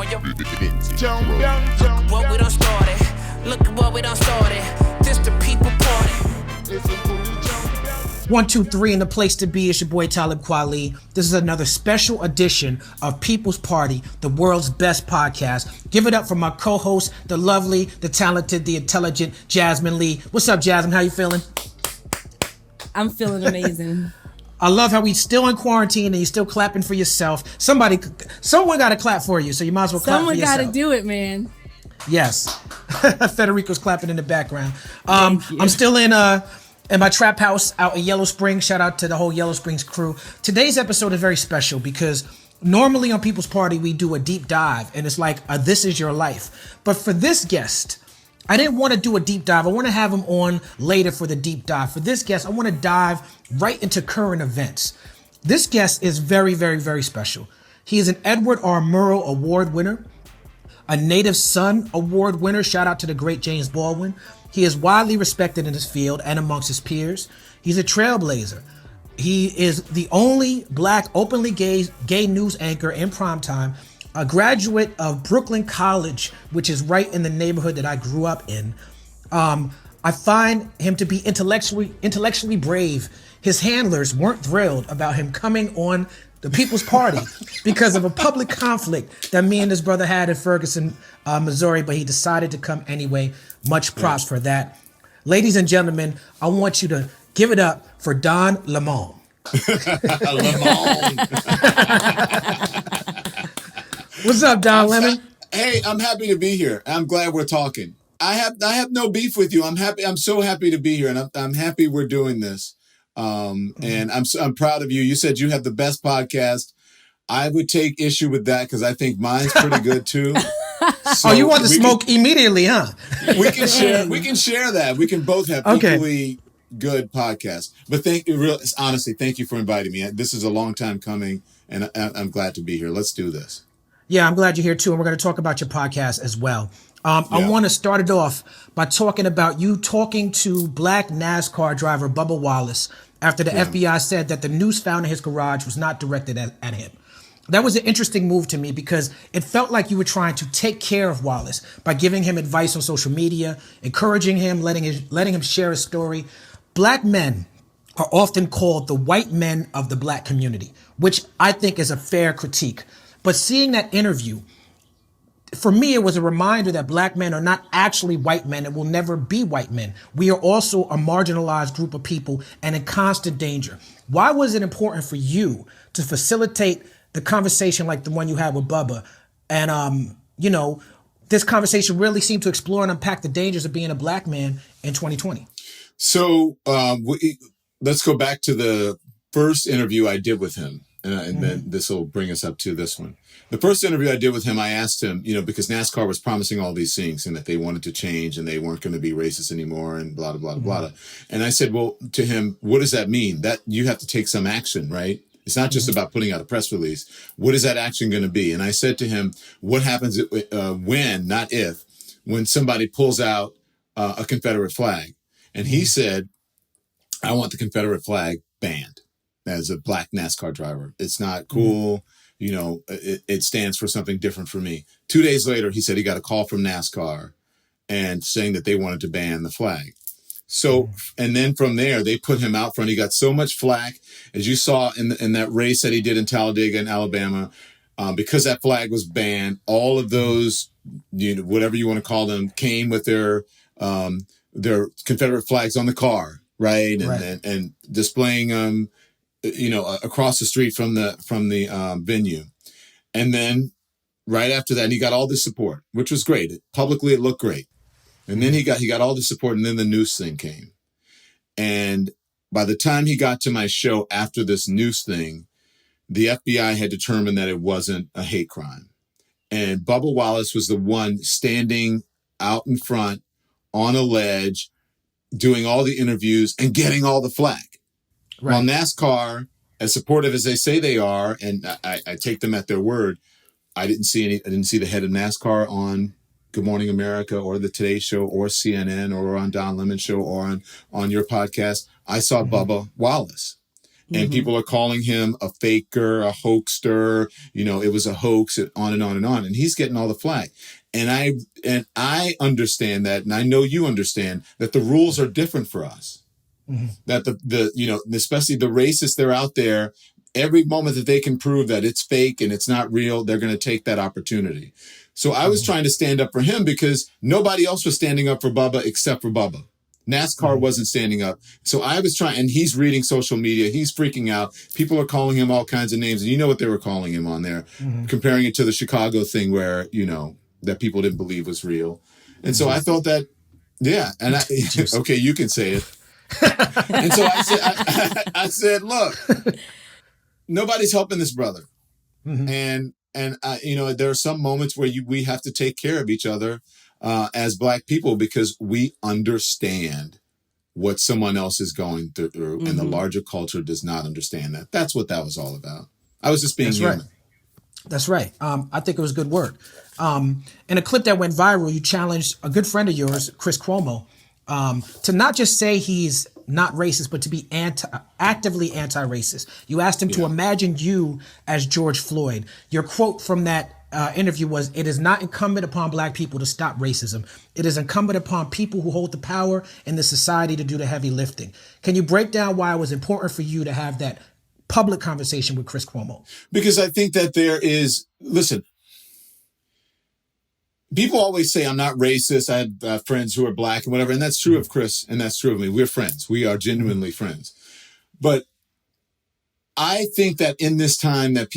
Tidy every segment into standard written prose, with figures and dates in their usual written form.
your what we done started. Look at what we done started. This the people party. 1, 2, 3 in the place to be. It's your boy Talib Kweli. This is another special edition of People's Party, the world's best podcast. Give it up for my co-host, the lovely, the talented, the intelligent Jasmin Leigh. What's up, Jasmin? How you feeling? I'm feeling amazing. I love how we still in quarantine and you're still clapping for yourself. Someone got to clap for you, so you might as well clap for yourself. Someone got to do it, man. Yes. Federico's clapping in the background. I'm still in my trap house out in Yellow Springs. Shout out to the whole Yellow Springs crew. Today's episode is very special because normally on People's Party, we do a deep dive and it's like, this is your life. But for this guest, I didn't want to do a deep dive. I want to have him on later for the deep dive. For this guest, I want to dive right into current events. This guest is very, very, very special. He is an Edward R. Murrow Award winner, a Native Son Award winner. Shout out to the great James Baldwin. He is widely respected in his field and amongst his peers. He's a trailblazer. He is the only black openly gay news anchor in primetime, a graduate of Brooklyn College, which is right in the neighborhood that I grew up in. I find him to be intellectually brave. His handlers weren't thrilled about him coming on the People's Party because of a public conflict that me and his brother had in Ferguson, Missouri, but he decided to come anyway. Much props for that. Ladies and gentlemen, I want you to give it up for Don Lemon. Lemon. What's up, Don Lemon? Hey, I'm happy to be here. I'm glad we're talking. I have no beef with you. I'm happy. I'm so happy to be here, and I'm happy we're doing this. And I'm proud of you. You said you have the best podcast. I would take issue with that because I think mine's pretty good too. So you want to smoke immediately, huh? We can share. We can share that. We can both have equally good podcasts. But honestly, thank you for inviting me. This is a long time coming, and I'm glad to be here. Let's do this. Yeah, I'm glad you're here too, and we're going to talk about your podcast as well. I want to start it off by talking about you talking to black NASCAR driver Bubba Wallace after the FBI said that the noose found in his garage was not directed at him. That was an interesting move to me because it felt like you were trying to take care of Wallace by giving him advice on social media, encouraging him, letting him share his story. Black men are often called the white men of the black community, which I think is a fair critique. But seeing that interview, for me, it was a reminder that black men are not actually white men and will never be white men. We are also a marginalized group of people and in constant danger. Why was it important for you to facilitate the conversation like the one you had with Bubba? And, this conversation really seemed to explore and unpack the dangers of being a black man in 2020. So let's go back to the first interview I did with him. And then this will bring us up to this one. The first interview I did with him, I asked him, because NASCAR was promising all these things and that they wanted to change and they weren't going to be racist anymore and blah, blah, blah, blah. And I said, well, to him, what does that mean? That you have to take some action, right? It's not just about putting out a press release. What is that action going to be? And I said to him, what happens when, not if, when somebody pulls out a Confederate flag? And he said, I want the Confederate flag banned. As a black NASCAR driver, it's not cool. It stands for something different for me. 2 days later, he said he got a call from NASCAR and saying that they wanted to ban the flag. So, and then from there, they put him out front. He got so much flack, as you saw in that race that he did in Talladega in Alabama, because that flag was banned. All of those, whatever you want to call them, came with their Confederate flags on the car, right? And displaying them. Across the street from the venue. And then right after that, he got all this support, which was great. Publicly, it looked great. And then he got all the support, and then the noose thing came. And by the time he got to my show after this noose thing, the FBI had determined that it wasn't a hate crime. And Bubba Wallace was the one standing out in front on a ledge, doing all the interviews and getting all the flack. Right. While NASCAR, as supportive as they say they are, and I take them at their word, I didn't see the head of NASCAR on Good Morning America or the Today Show or CNN or on Don Lemon's show or on your podcast. I saw Bubba Wallace. And people are calling him a faker, a hoaxer, it was a hoax, on and on and on. And he's getting all the flack. And I understand that, and I know you understand that the rules are different for us. That especially the racists, they're out there. Every moment that they can prove that it's fake and it's not real, they're going to take that opportunity. So I was trying to stand up for him because nobody else was standing up for Bubba except for Bubba. NASCAR wasn't standing up. So I was trying, and he's reading social media. He's freaking out. People are calling him all kinds of names. And you know what they were calling him on there, comparing it to the Chicago thing where, that people didn't believe was real. And so I thought that, yeah. And okay, you can say it. And so I said, look, nobody's helping this brother. And there are some moments where we have to take care of each other as Black people, because we understand what someone else is going through, and the larger culture does not understand that. That's what that was all about. I was just being human. Right. That's right. I think it was good work. In a clip that went viral, you challenged a good friend of yours, Chris Cuomo, to not just say he's not racist, but to be actively anti-racist. You asked him to imagine you as George Floyd. Your quote from that interview was, "It is not incumbent upon Black people to stop racism. It is incumbent upon people who hold the power in the society to do the heavy lifting." Can you break down why it was important for you to have that public conversation with Chris Cuomo? Because I think that listen, people always say I'm not racist. I have friends who are Black and whatever. And that's true of Chris, and that's true of me. We're friends. We are genuinely friends. But I think that in this time that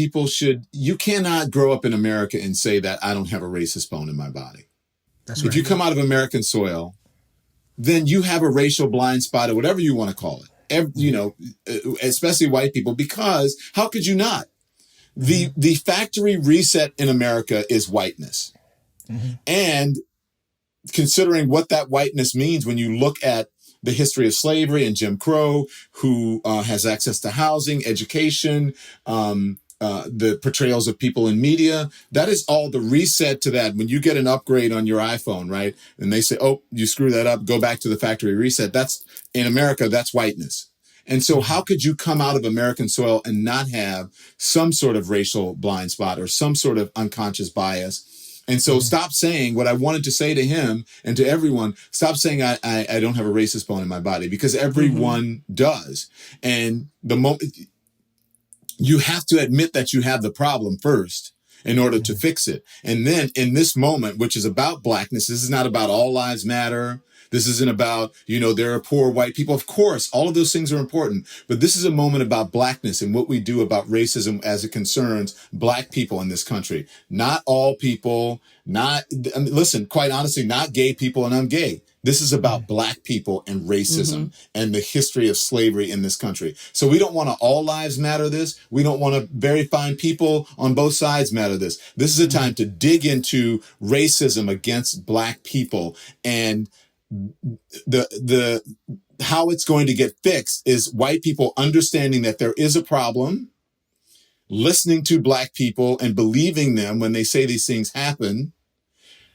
you cannot grow up in America and say that I don't have a racist bone in my body. That's right. If you come out of American soil, then you have a racial blind spot, or whatever you want to call it. Especially white people, because how could you not? The factory reset in America is whiteness. And considering what that whiteness means, when you look at the history of slavery and Jim Crow, who has access to housing, education, the portrayals of people in media, that is all the reset to that. When you get an upgrade on your iPhone, right? And they say, oh, you screw that up, go back to the factory reset. That's in America, that's whiteness. And so how could you come out of American soil and not have some sort of racial blind spot or some sort of unconscious bias? And so stop saying what I wanted to say to him and to everyone. Stop saying I don't have a racist bone in my body, because everyone does. And the moment you have to admit that you have the problem first in order to fix it. And then in this moment, which is about Blackness, this is not about all lives matter. This isn't about, there are poor white people. Of course, all of those things are important. But this is a moment about Blackness and what we do about racism as it concerns Black people in this country. Not all people, listen, quite honestly, not gay people, and I'm gay. This is about Black people and racism and the history of slavery in this country. So we don't want to all lives matter this. We don't want to very fine people on both sides matter this. This is a time to dig into racism against Black people, and the how it's going to get fixed is white people understanding that there is a problem, listening to Black people and believing them when they say these things happen,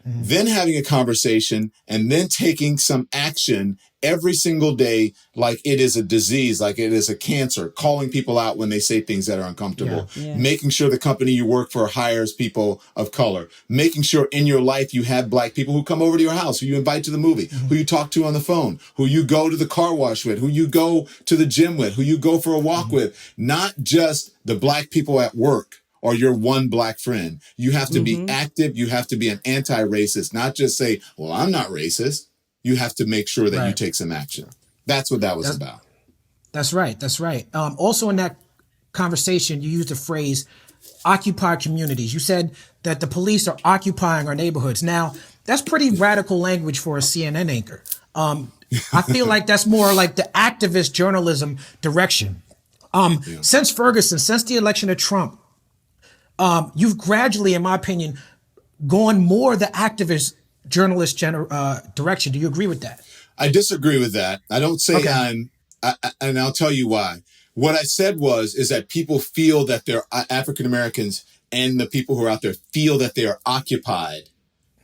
then having a conversation, and then taking some action every single day, like it is a disease, like it is a cancer, calling people out when they say things that are uncomfortable, making sure the company you work for hires people of color, making sure in your life you have Black people who come over to your house, who you invite to the movie, who you talk to on the phone, who you go to the car wash with, who you go to the gym with, who you go for a walk with, not just the Black people at work or your one Black friend. You have to be active. You have to be an anti-racist, not just say, well, I'm not racist. You have to make sure that you take some action. That's what that was about. That's right. That's right. Also in that conversation, you used the phrase occupy communities. You said that the police are occupying our neighborhoods. Now, that's pretty radical language for a CNN anchor. I feel like that's more like the activist journalism direction. Since Ferguson, since the election of Trump, you've gradually, in my opinion, gone more the activist journalist direction. Do you agree with that? I disagree with that. I don't say and I'll tell you why. What I said is that people feel that they're African Americans, and the people who are out there feel that they are occupied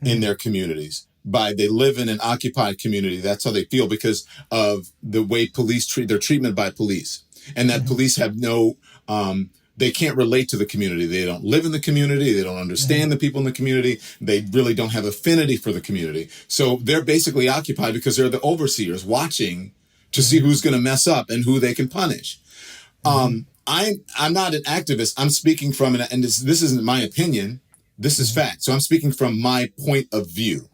in their communities. They live in an occupied community. That's how they feel because of the way police treat their treatment by police. and that police have no, they can't relate to the community. They don't live in the community. They don't understand the people in the community. They really don't have affinity for the community. So they're basically occupied because they're the overseers watching to see who's going to mess up and who they can punish. I'm not an activist. I'm speaking from, and this isn't my opinion. This is fact. So I'm speaking from my point of view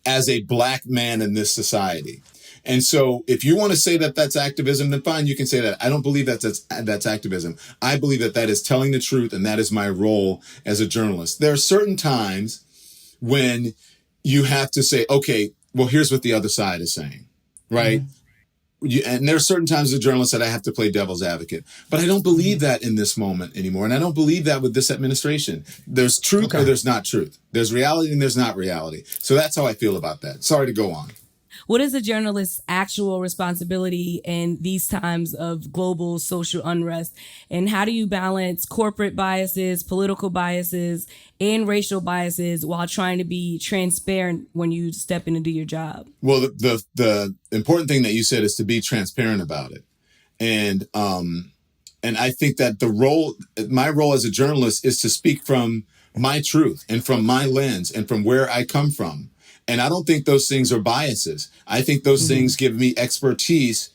as a black man in this society. And so if you want to say that that's activism, then fine, you can say that. I don't believe that's activism. I believe that is telling the truth, and that is my role as a journalist. There are certain times when you have to say, okay, well, here's what the other side is saying, right? And there are certain times as a journalist that I have to play devil's advocate. But I don't believe that in this moment anymore. And I don't believe that with this administration. There's truth or there's not truth. There's reality and there's not reality. So that's how I feel about that. Sorry to go on. What is a journalist's actual responsibility in these times of global social unrest? And how do you balance corporate biases, political biases, and racial biases while trying to be transparent when you step in to do your job? Well, the important thing that you said is to be transparent about it. And I think that my role as a journalist is to speak from my truth and from my lens and from where I come from. And I don't think those things are biases. I think those things give me expertise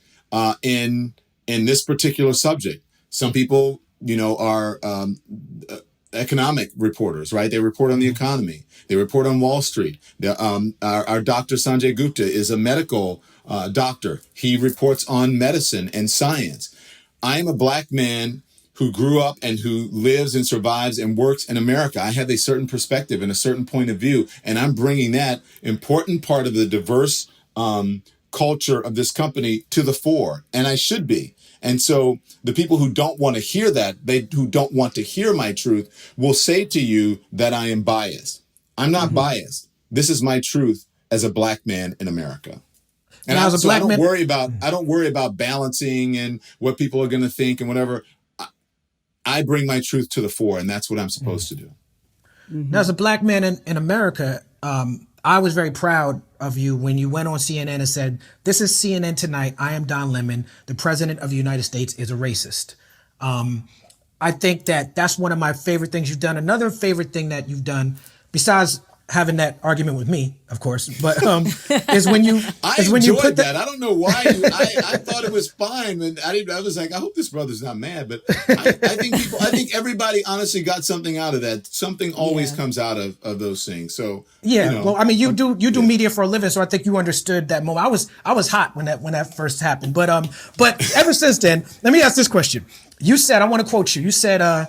in this particular subject. Some people, are economic reporters, right? They report on the economy. They report on Wall Street. Our Dr. Sanjay Gupta is a medical doctor. He reports on medicine and science. I am a black man who grew up and who lives and survives and works in America. I have a certain perspective and a certain point of view, and I'm bringing that important part of the diverse culture of this company to the fore, and I should be. And so the people who don't want to hear that, who don't want to hear my truth, will say to you that I am biased. I'm not biased. This is my truth as a black man in America. And I don't worry about balancing and what people are going to think and whatever. I bring my truth to the fore, and that's what I'm supposed to do. Now, as a black man in America, I was very proud of you when you went on CNN and said, "This is CNN Tonight. I am Don Lemon. The president of the United States is a racist." I think that's one of my favorite things you've done. Another favorite thing that you've done, besides having that argument with me, of course, but is when you put that. I don't know why. I thought it was fine, and I was like, I hope this brother's not mad, but I think everybody honestly got something out of that. Something always comes out of those things. So well, I mean, you do media for a living, so I think you understood that moment. I was hot when that first happened, but ever since then, let me ask this question. You said, I want to quote you. You said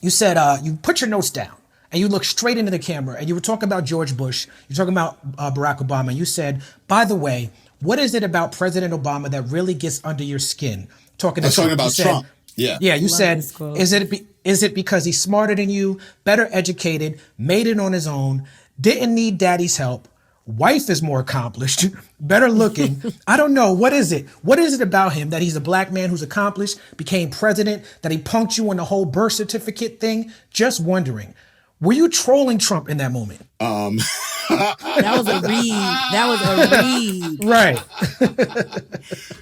you put your notes down. And you look straight into the camera, and you were talking about George Bush. You're talking about Barack Obama. And you said, by the way, what is it about President Obama that really gets under your skin? Talking about Trump. Yeah. Yeah, you said, is it because he's smarter than you, better educated, made it on his own, didn't need daddy's help, wife is more accomplished, better looking? I don't know. What is it? What is it about him that he's a black man who's accomplished, became president, that he punked you on the whole birth certificate thing? Just wondering. Were you trolling Trump in that moment? That was a read. Right.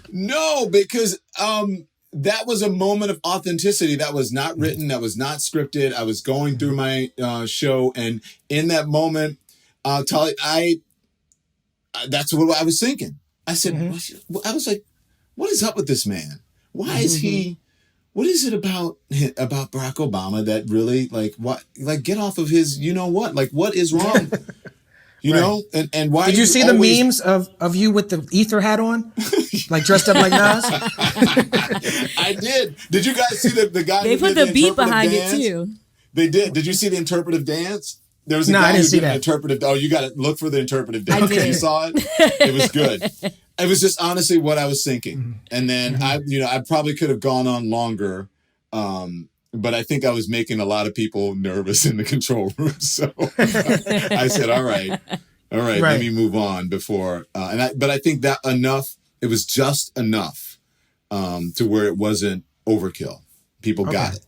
No, because that was a moment of authenticity. That was not written. That was not scripted. I was going through my show, and in that moment, Talib, that's what I was thinking. I said, I was like, what is up with this man? Why is he? What is it about Barack Obama that really get off of his, what is wrong? You know, and why? Did you see the memes of you with the ether hat on, like dressed up like Nas? I did. Did you guys see the guy? They put the beat behind it too. They did. Did you see the interpretive dance? There was a guy who did an interpretive. Oh, you got to look for the interpretive dance. Okay, you saw it. It was good. It was just honestly what I was thinking. And then I probably could have gone on longer. But I think I was making a lot of people nervous in the control room. So I said, all right, let me move on before. But I think that it was just enough to where it wasn't overkill. People got it.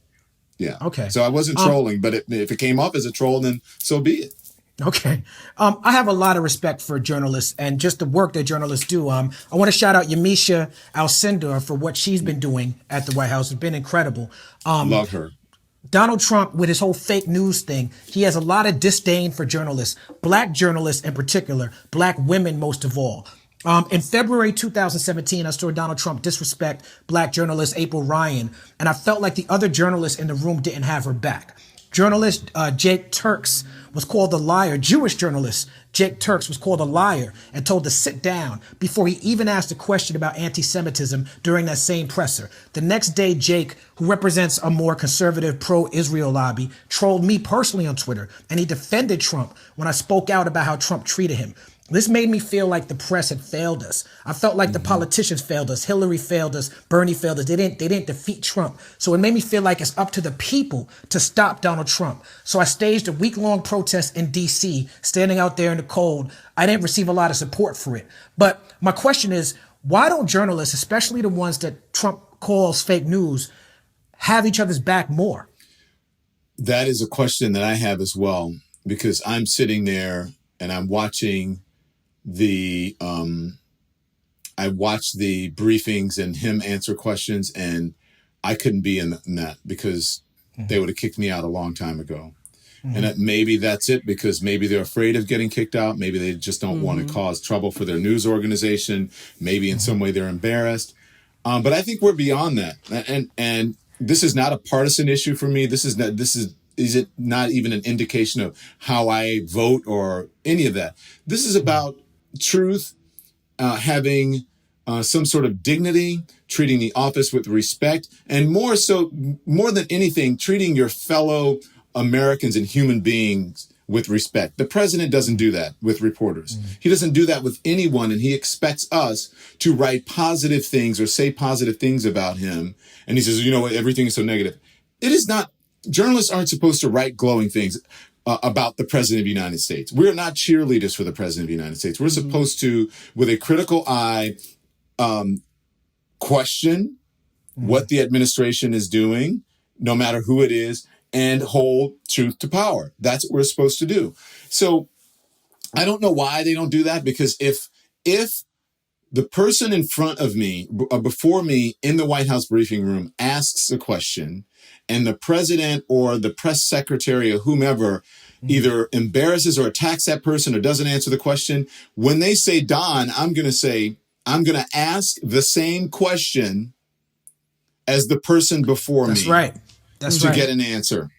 Yeah. Okay. So I wasn't trolling, but if it came off as a troll, then so be it. Okay. I have a lot of respect for journalists and just the work that journalists do. I want to shout out Yamisha Alcindor for what she's been doing at the White House. It's been incredible. Love her. Donald Trump, with his whole fake news thing, he has a lot of disdain for journalists, black journalists in particular, black women most of all. In February 2017, I saw Donald Trump disrespect black journalist April Ryan, and I felt like the other journalists in the room didn't have her back. Journalist Jake Turks was called a liar. Jewish journalist Jake Turks was called a liar and told to sit down before he even asked a question about anti-Semitism during that same presser. The next day, Jake, who represents a more conservative pro-Israel lobby, trolled me personally on Twitter, and he defended Trump when I spoke out about how Trump treated him. This made me feel like the press had failed us. I felt like the politicians failed us. Hillary failed us. Bernie failed us. They didn't defeat Trump. So it made me feel like it's up to the people to stop Donald Trump. So I staged a week-long protest in D.C., standing out there in the cold. I didn't receive a lot of support for it. But my question is, why don't journalists, especially the ones that Trump calls fake news, have each other's back more? That is a question that I have as well, because I'm sitting there and I'm watching I watched the briefings and him answer questions, and I couldn't be in that because they would have kicked me out a long time ago. And maybe that's it, because maybe they're afraid of getting kicked out. Maybe they just don't want to cause trouble for their news organization. Maybe in some way they're embarrassed. But I think we're beyond that. And this is not a partisan issue for me. Is it not even an indication of how I vote or any of that. This is about truth, having some sort of dignity, treating the office with respect, and more than anything, treating your fellow Americans and human beings with respect. The president doesn't do that with reporters. He doesn't do that with anyone, and he expects us to write positive things or say positive things about him. And he says, you know what, everything is so negative. It is not. Journalists aren't supposed to write glowing things about the president of the United States. We're not cheerleaders for the president of the United States. We're supposed to, with a critical eye, question what the administration is doing, no matter who it is, and hold truth to power. That's what we're supposed to do. So I don't know why they don't do that, because if the person in front of me, before me in the White House briefing room asks a question, and the president or the press secretary or whomever either embarrasses or attacks that person or doesn't answer the question, when they say Don, I'm going to ask the same question as the person before me. That's right. That's to get an answer.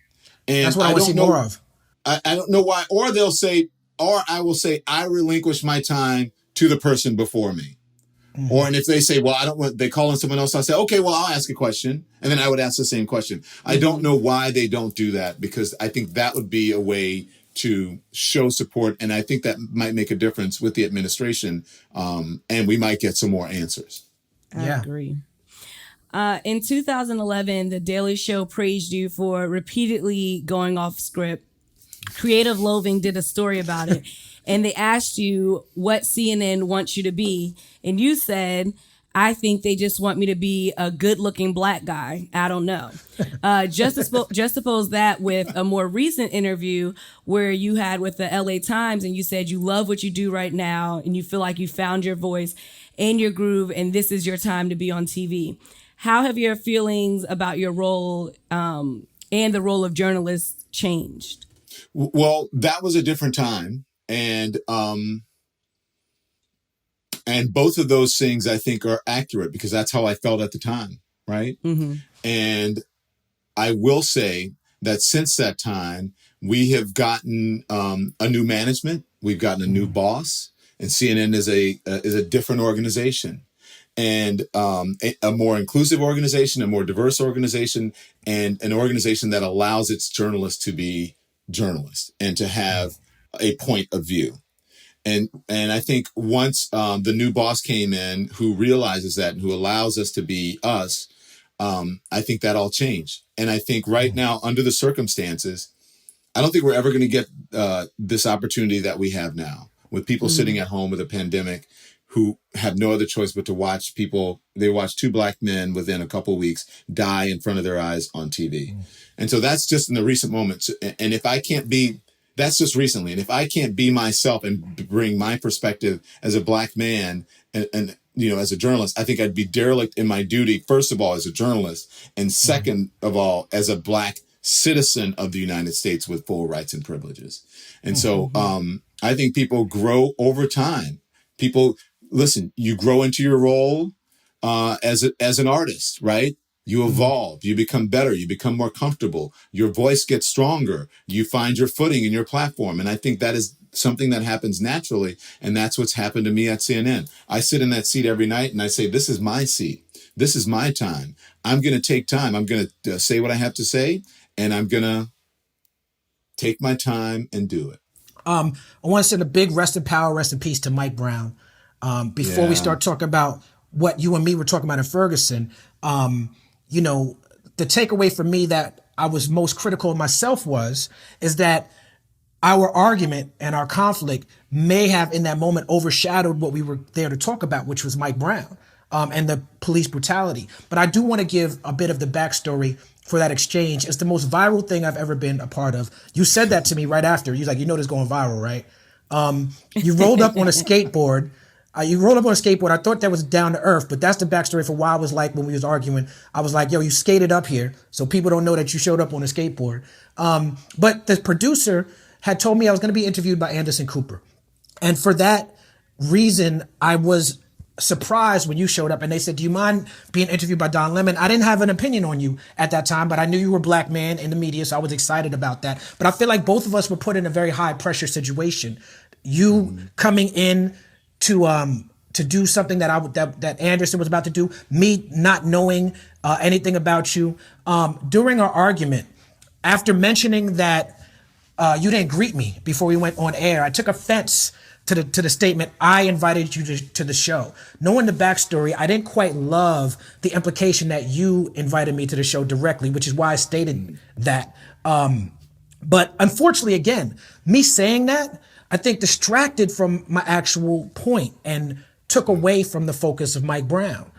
And that's what I want to see more of. I don't know why. Or I will say, I relinquish my time to the person before me. Or, and if they say, well, I don't want, they call on someone else, I'll say, okay, well, I'll ask a question. And then I would ask the same question. I don't know why they don't do that, because I think that would be a way to show support. And I think that might make a difference with the administration. And we might get some more answers. I agree. In 2011, The Daily Show praised you for repeatedly going off script. Creative Loathing did a story about it. And they asked you what CNN wants you to be. And you said, I think they just want me to be a good looking black guy. I don't know. Juxtapose that with a more recent interview where you had with the LA Times, and you said you love what you do right now and you feel like you found your voice and your groove, and this is your time to be on TV. How have your feelings about your role and the role of journalists changed? Well, that was a different time. And both of those things I think are accurate, because that's how I felt at the time. Right. And I will say that since that time, we have gotten a new management. We've gotten a new boss, and CNN is a different organization, and a more inclusive organization, a more diverse organization, and an organization that allows its journalists to be journalists and to have a point of view. And I think once the new boss came in, who realizes that and who allows us to be us, I think that all changed. And I think right now, under the circumstances, I don't think we're ever going to get this opportunity that we have now, with people sitting at home with a pandemic, who have no other choice but to watch people. They watch two black men within a couple of weeks die in front of their eyes on TV. And so that's just in the recent moments. And if I can't be, That's just recently. And if I can't be myself and bring my perspective as a black man and as a journalist, I think I'd be derelict in my duty, first of all, as a journalist, and second of all, as a black citizen of the United States with full rights and privileges. And so I think people grow over time. People, listen, you grow into your role as an artist, right? You evolve, you become better, you become more comfortable, your voice gets stronger, you find your footing in your platform. And I think that is something that happens naturally. And that's what's happened to me at CNN. I sit in that seat every night and I say, this is my seat. This is my time. I'm going to take time. I'm going to say what I have to say, and I'm going to take my time and do it. I want to send a big rest in power, rest in peace to Mike Brown. Before we start talking about what you and me were talking about in Ferguson, the takeaway for me that I was most critical of myself is that our argument and our conflict may have in that moment overshadowed what we were there to talk about, which was Mike Brown and the police brutality. But I do want to give a bit of the backstory for that exchange. It's the most viral thing I've ever been a part of. You said that to me right after. You're like, this is going viral, right? You rolled up on a skateboard. I thought that was down to earth, but that's the backstory for why I was like, when we was arguing, I was like, yo, you skated up here, so people don't know that you showed up on a skateboard. But the producer had told me I was going to be interviewed by Anderson Cooper. And for that reason, I was surprised when you showed up and they said, do you mind being interviewed by Don Lemon? I didn't have an opinion on you at that time, but I knew you were a black man in the media, so I was excited about that. But I feel like both of us were put in a very high pressure situation. You coming in to do something that Anderson was about to do, me not knowing anything about you. During our argument, after mentioning that you didn't greet me before we went on air, I took offense to the statement, I invited you to the show. Knowing the backstory, I didn't quite love the implication that you invited me to the show directly, which is why I stated that. But unfortunately, again, me saying that, I think distracted from my actual point and took away from the focus of Mike Brown.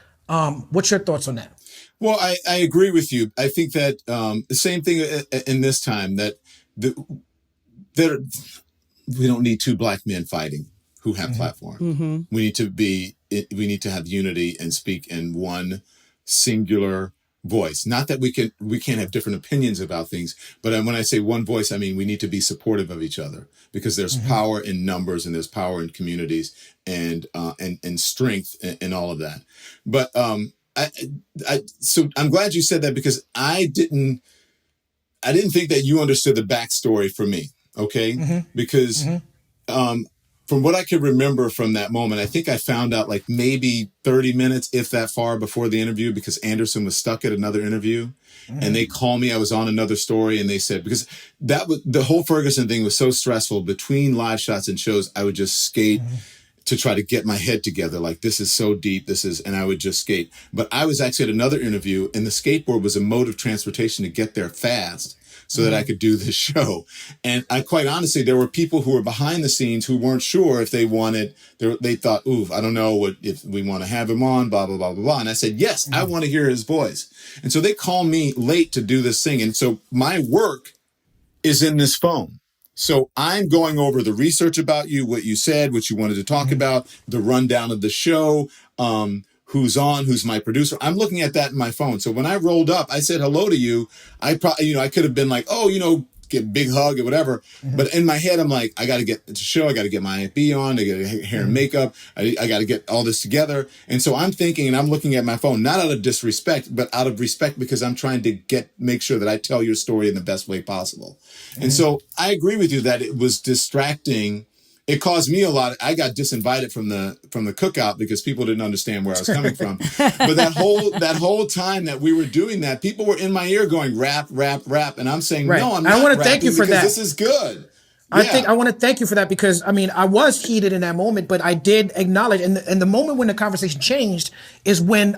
What's your thoughts on that? Well, I agree with you. I think that the same thing in this time, that we don't need two black men fighting who have platform. We need to have unity and speak in one singular voice. Not that we can't have different opinions about things, but when I say one voice, I mean we need to be supportive of each other, because there's power in numbers and there's power in communities and strength and all of that. But so I'm glad you said that, because I didn't think that you understood the backstory for me. Okay. Because, from what I could remember from that moment, I think I found out like maybe 30 minutes, if that far, before the interview, because Anderson was stuck at another interview and they called me. I was on another story and they said, because the whole Ferguson thing was so stressful between live shots and shows, I would just skate to try to get my head together. Like, this is so deep. And I would just skate. But I was actually at another interview and the skateboard was a mode of transportation to get there fast, so that I could do this show. And quite honestly, there were people who were behind the scenes who weren't sure if they wanted, they thought, ooh, I don't know if we want to have him on, blah, blah, blah, blah, blah. And I said, yes, I want to hear his voice. And so they called me late to do this thing. And so my work is in this phone. So I'm going over the research about you, what you said, what you wanted to talk about, the rundown of the show, who's on, who's my producer. I'm looking at that in my phone. So when I rolled up, I said hello to you. I probably, I could have been like, oh, get a big hug or whatever. But in my head, I'm like, I got to get the show. I got to get my IFB on. I got to get hair and makeup. I got to get all this together. And so I'm thinking, and I'm looking at my phone, not out of disrespect, but out of respect, because I'm trying to make sure that I tell your story in the best way possible. And so I agree with you that it was distracting. It caused me a lot. I got disinvited from the cookout because people didn't understand where I was coming from. But that whole time that we were doing that, people were in my ear going rap, rap, rap, and I'm saying, no, I'm not. I want to thank you for that. This is good. I want to thank you for that, because I was heated in that moment, but I did acknowledge, and the moment when the conversation changed is when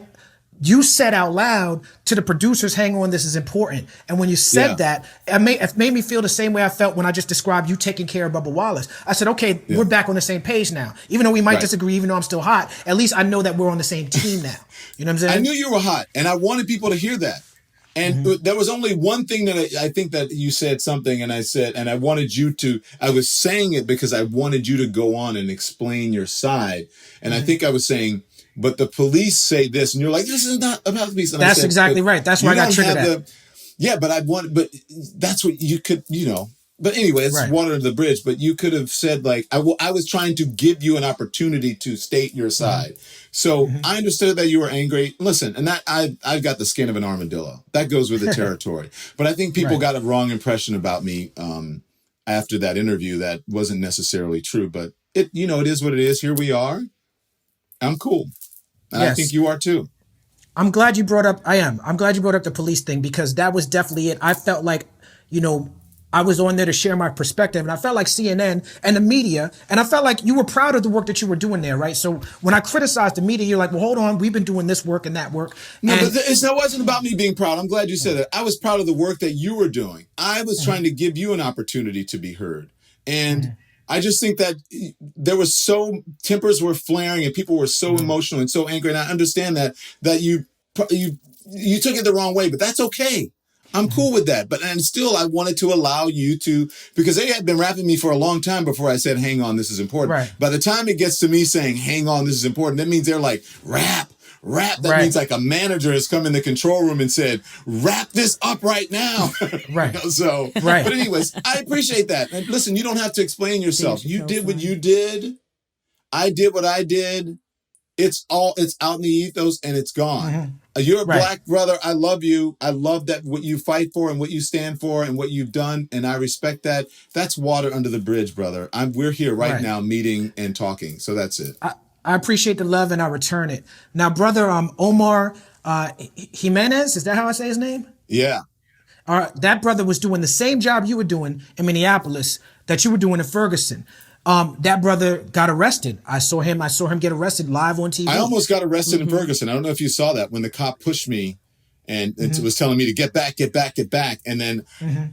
you said out loud to the producers, hang on, this is important. And when you said that, it made me feel the same way I felt when I just described you taking care of Bubba Wallace. I said, okay, we're back on the same page now. Even though we might disagree, even though I'm still hot, at least I know that we're on the same team now. You know what I'm saying? I knew you were hot, and I wanted people to hear that. And there was only one thing that I think that you said something, and I said, and I wanted you to, I was saying it because I wanted you to go on and explain your side. And I think I was saying, but the police say this, and you're like, this is not about the police. And that's exactly right. That's why I got triggered at. Yeah, but but that's what you could, but anyway, it's water under the bridge, but you could have said like, I was trying to give you an opportunity to state your side. So I understood that you were angry. Listen, and that I've got the skin of an armadillo. That goes with the territory. But I think people got a wrong impression about me after that interview that wasn't necessarily true, but it is what it is. Here we are. I'm cool. And I think you are too. I'm glad you brought up the police thing, because that was definitely it. I felt like, I was on there to share my perspective, and I felt like CNN and the media, and I felt like you were proud of the work that you were doing there, right? So when I criticized the media, you're like, well, hold on, we've been doing this work and that work. No, but that wasn't about me being proud. I'm glad you said that. I was proud of the work that you were doing. I was trying to give you an opportunity to be heard. And I just think that there was tempers were flaring and people were so emotional and so angry. And I understand that you took it the wrong way, but that's okay. I'm cool with that. And still, I wanted to allow you to, because they had been rapping me for a long time before I said, hang on, this is important. Right. By the time it gets to me saying, hang on, this is important, that means they're like, rap. That means like a manager has come in the control room and said, wrap this up right now. Right. But anyways, I appreciate that. And listen, you don't have to explain yourself. You did what you did. I did what I did. It's out in the ethos and it's gone. You're a black brother. I love you. I love that what you fight for and what you stand for and what you've done. And I respect that. That's water under the bridge, brother. We're here right now meeting and talking. So that's it. I appreciate the love and I return it. Now, brother, Omar Jimenez, is that how I say his name? Yeah. That brother was doing the same job you were doing in Minneapolis that you were doing in Ferguson. That brother got arrested. I saw him get arrested live on TV. I almost got arrested in Ferguson. I don't know if you saw that when the cop pushed me and was telling me to get back. And then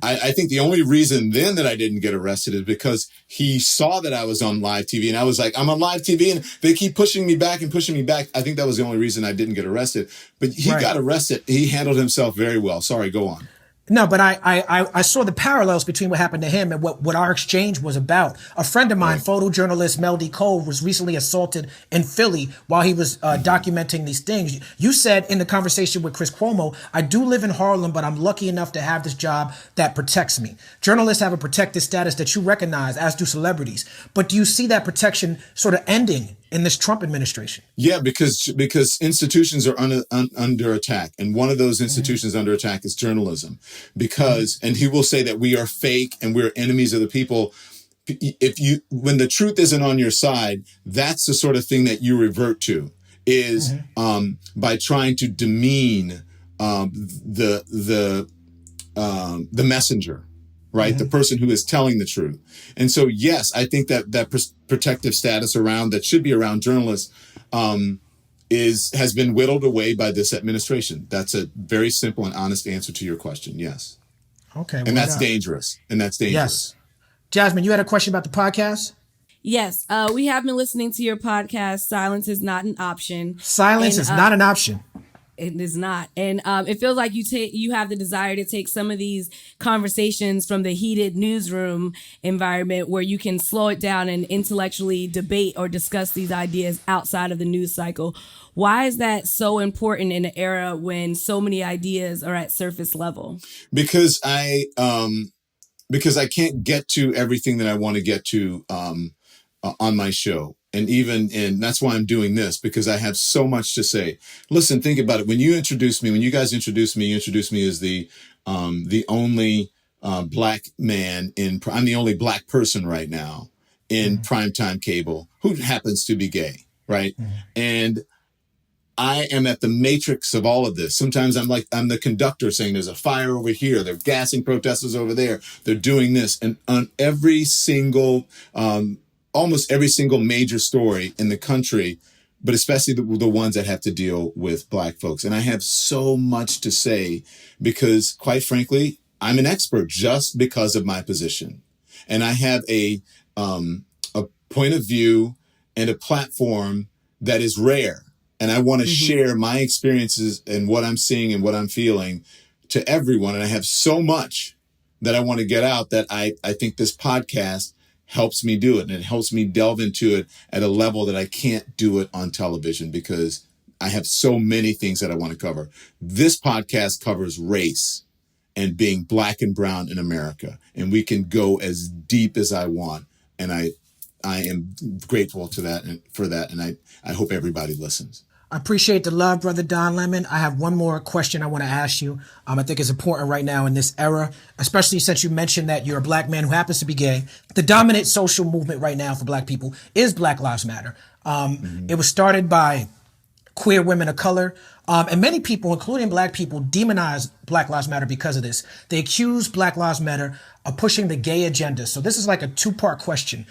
I think the only reason then that I didn't get arrested is because he saw that I was on live TV and I was like, I'm on live TV and they keep pushing me back. I think that was the only reason I didn't get arrested, but he got arrested. He handled himself very well. Sorry, go on. No, but I saw the parallels between what happened to him and what our exchange was about. A friend of mine, photojournalist Mel D. Cole, was recently assaulted in Philly while he was documenting these things. You said in the conversation with Chris Cuomo, I do live in Harlem, but I'm lucky enough to have this job that protects me. Journalists have a protected status that you recognize, as do celebrities. But do you see that protection sort of ending in this Trump administration? Yeah, because institutions are under attack. And one of those institutions under attack is journalism. Because, and he will say that we are fake and we're enemies of the people. When the truth isn't on your side, that's the sort of thing that you revert to, is by trying to demean the messenger. Right. The person who is telling the truth. And so, yes, I think that protective status that should be around journalists has been whittled away by this administration. That's a very simple and honest answer to your question. Yes. Okay. And that's dangerous. Yes. Jasmin, you had a question about the podcast? Yes. We have been listening to your podcast. Silence is not an option. Silence is not an option. It is not. And it feels like you have the desire to take some of these conversations from the heated newsroom environment where you can slow it down and intellectually debate or discuss these ideas outside of the news cycle. Why is that so important in an era when so many ideas are at surface level? Because I can't get to everything that I want to get to on my show. And that's why I'm doing this, because I have so much to say. Listen, think about it. When you guys introduced me, you introduced me as the only black man I'm the only black person right now in primetime cable who happens to be gay, right? And I am at the matrix of all of this. Sometimes I'm the conductor saying there's a fire over here. They're gassing protesters over there. They're doing this. And on every single, almost every single major story in the country, but especially the ones that have to deal with black folks. And I have so much to say because, quite frankly, I'm an expert just because of my position. And I have a point of view and a platform that is rare. And I want to share my experiences and what I'm seeing and what I'm feeling to everyone. And I have so much that I want to get out that I think this podcast helps me do it. And it helps me delve into it at a level that I can't do it on television because I have so many things that I want to cover. This podcast covers race and being black and brown in America. And we can go as deep as I want. And I am grateful to that and for that. And I hope everybody listens. I appreciate the love, Brother Don Lemon. I have one more question I want to ask you. I think it's important right now in this era, especially since you mentioned that you're a black man who happens to be gay. The dominant social movement right now for black people is Black Lives Matter. It was started by queer women of color. And many people, including black people, demonize Black Lives Matter because of this. They accuse Black Lives Matter of pushing the gay agenda. So this is like a two-part question.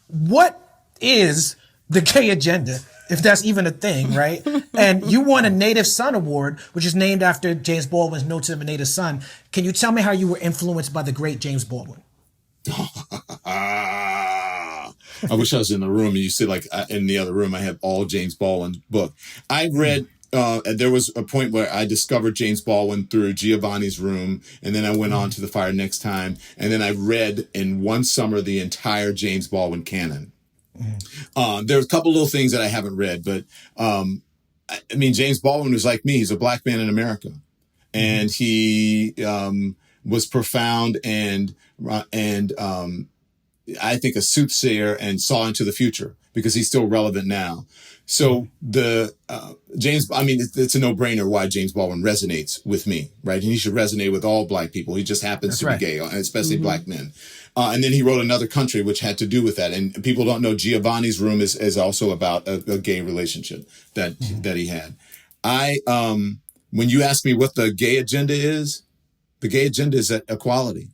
What is the gay agenda, if that's even a thing, right? And you won a Native Son Award, which is named after James Baldwin's Notes of a Native Son. Can you tell me how you were influenced by the great James Baldwin? I wish I was in the room and you said like in the other room, I have all James Baldwin's book. I read, there was a point where I discovered James Baldwin through Giovanni's Room. And then I went on to The Fire Next Time. And then I read in one summer, the entire James Baldwin canon. There's a couple little things that I haven't read, but, I mean, James Baldwin was like me. He's a black man in America and he, was profound and I think a soothsayer and saw into the future because he's still relevant now. So James, I mean, it's a no-brainer why James Baldwin resonates with me, right? And he should resonate with all black people. He just happens to be gay, especially black men. And then he wrote Another Country, which had to do with that. And people don't know Giovanni's Room is also about a gay relationship that he had. When you ask me what the gay agenda is, the gay agenda is equality.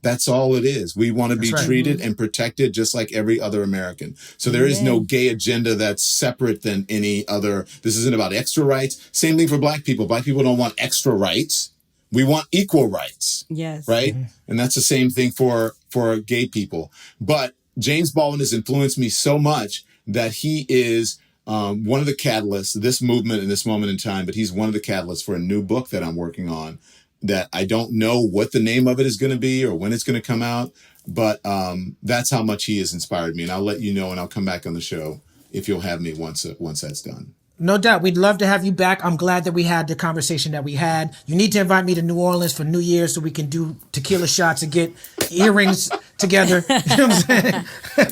That's all it is. We want to be treated and protected just like every other American. So there is no gay agenda that's separate than any other. This isn't about extra rights. Same thing for black people. Black people don't want extra rights. We want equal rights. Yes. Right. And that's the same thing for gay people. But James Baldwin has influenced me so much that he is one of the catalysts, this movement in this moment in time, but he's one of the catalysts for a new book that I'm working on. That I don't know what the name of it is going to be or when it's going to come out, but that's how much he has inspired me. And I'll let you know, and I'll come back on the show if you'll have me once that's done. No doubt. We'd love to have you back. I'm glad that we had the conversation that we had. You need to invite me to New Orleans for New Year's so we can do tequila shots and get earrings together. You know what I'm saying?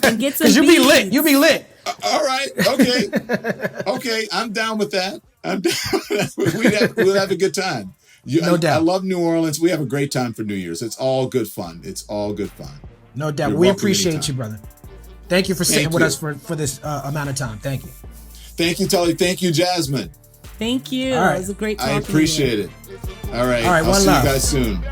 And get some Because you be lit. You be lit. All right. Okay. Okay. I'm down with that. I'm down. We'll have a good time. No doubt. I love New Orleans. We have a great time for New Year's. It's all good fun. It's all good fun. No doubt. We appreciate you, brother. Thank you for sitting with us for this amount of time. Thank you. Thank you, Tully. Thank you, Jasmine. Thank you. It was a great talking. I appreciate it. All right. All right. I'll see you guys soon.